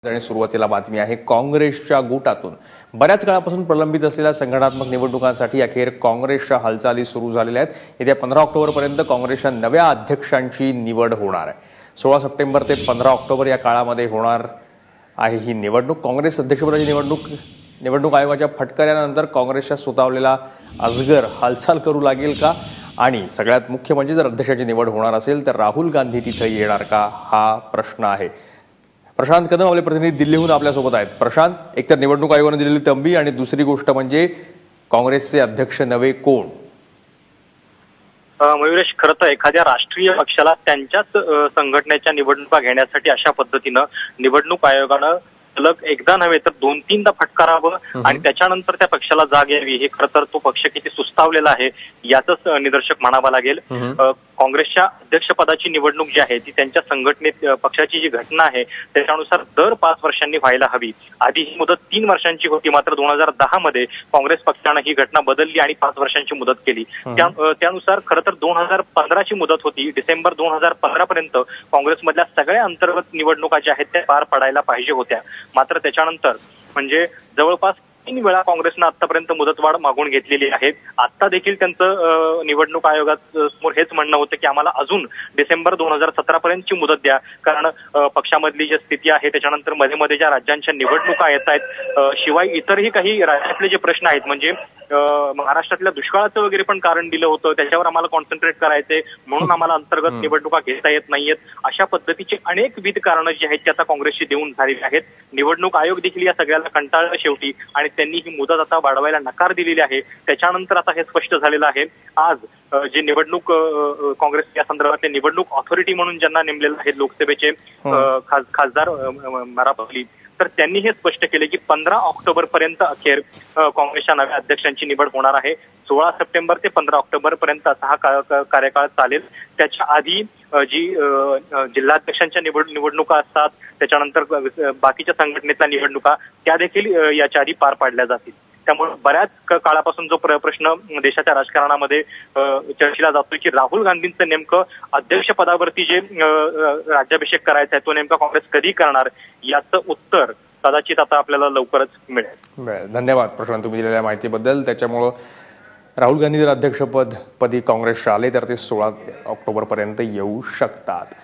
आणि सुरुवातीला बातमी आहे काँग्रेसच्या गोटातून बऱ्याच काळापासून प्रलंबित असलेल्या संघटनात्मक निवडणुकांसाठी अखेर काँग्रेसच्या हालचाली सुरू झालेल्या आहेत। येत्या 15 ऑक्टोबरपर्यंत काँग्रेसच्या नव्या अध्यक्षांची निवड होणार आहे। 16 सप्टेंबर ते 15 ऑक्टोबर या काळामध्ये होणार आहे ही निवडणूक। काँग्रेस अध्यक्षपदाची निवडणूक आयोगाच्या फटकऱ्यानंतर काँग्रेसच्या सुतावलेला अजगर हालचाल करू लागेल का? आणि सगळ्यात मुख्य म्हणजे जर अध्यक्षाची निवड होणार असेल तर राहुल गांधी तिथे येणार का, हा प्रश्न आहे। प्रशांत कदम आपले प्रतिनिधी दिल्लीहून आपल्यासोबत आहेत। प्रशांत, एकतर निवडणूक आयोगाने दिलेली तंबी आणि दुसरी गोष्ट म्हणजे काँग्रेसचे अध्यक्ष नवे कोण? मयुरेश, खरं तर एखाद्या राष्ट्रीय पक्षाला त्यांच्याच संघटनेच्या निवडणुका घेण्यासाठी अशा पद्धतीनं निवडणूक आयोगानं सलग एकदा नव्हे तर 2-3दा फटकारावं आणि त्याच्यानंतर त्या पक्षाला जाग यावी, हे खरं तर तो पक्ष किती सुस्तावलेला आहे याचंच निदर्शक म्हणावं लागेल। काँग्रेसच्या अध्यक्षपदाची निवडणूक जी आहे ती त्यांच्या संघटनेत पक्षाची जी घटना आहे त्याच्यानुसार दर 5 वर्षांनी व्हायला हवी। आधी ही मुदत 3 वर्षांची होती, मात्र 2010 मध्ये काँग्रेस पक्षानं ही घटना बदलली आणि 5 वर्षांची मुदत केली। त्यानुसार खरं तर 2015ची मुदत होती। डिसेंबर 2015 पर्यंत काँग्रेसमधल्या सगळ्या अंतर्गत निवडणुका ज्या आहेत त्या पार पडायला पाहिजे होत्या, मात्र त्याच्यानंतर म्हणजे जवळपास 3 वेळा काँग्रेसनं आतापर्यंत मुदतवाढ मागून घेतलेली आहे। आता देखील त्यांचं निवडणूक आयोगासमोर हेच म्हणणं होतं की आम्हाला अजून डिसेंबर 2017 पर्यंतची मुदत द्या, कारण पक्षामधली जी स्थिती आहे त्याच्यानंतर मध्ये मध्ये ज्या राज्यांच्या निवडणुका येत आहेत, शिवाय इतरही काही राज्यातले जे प्रश्न आहेत, म्हणजे महाराष्ट्रातल्या दुष्काळाचं वगैरे पण कारण दिलं होतं, त्याच्यावर आम्हाला कॉन्सन्ट्रेट करायचंय म्हणून आम्हाला अंतर्गत निवडणुका घेता येत नाहीयेत, अशा पद्धतीची अनेक विध कारणं जी आहेत ती आता काँग्रेसची देऊन झालेली आहेत। निवडणूक आयोग देखील या सगळ्याला कंटाळलं शेवटी आणि त्यांनी ही मुदत आता वाढवायला नकार दिलेली आहे। त्याच्यानंतर आता हे स्पष्ट झालेलं आहे। आज जे निवडणूक काँग्रेस या संदर्भातले निवडणूक ऑथॉरिटी म्हणून ज्यांना नेमलेलं आहे लोकसभेचे खासदार मारापल्ली, तर त्यांनी हे स्पष्ट केले की 15 ऑक्टोबर पर्यंत अखेर काँग्रेसच्या नव्या अध्यक्षांची निवड होणार आहे। 16 सप्टेंबर ते 15 ऑक्टोबर पर्यंत असा हा कार्यकाळ चालेल। त्याच्या आधी जी जिल्हाध्यक्षांच्या निवडणुका असतात, त्याच्यानंतर बाकीच्या संघटनेतल्या निवडणुका त्या देखील याच्या आधी पार पाडल्या जातील। त्यामुळे बऱ्याच काळापासून जो प्रश्न देशाच्या राजकारणामध्ये चर्चेला जातोय की राहुल गांधींचं नेमकं अध्यक्षपदावरती जे राज्याभिषेक करायचा आहे तो नेमका काँग्रेस कधी करणार, याचं उत्तर कदाचित आता आपल्याला लवकरच मिळेल। धन्यवाद प्रशांत, तुम्ही दिलेल्या माहितीबद्दल। त्याच्यामुळं राहुल गांधी जर अध्यक्षपदी काँग्रेसच्या आले तर ते 16 ऑक्टोबरपर्यंत येऊ शकतात।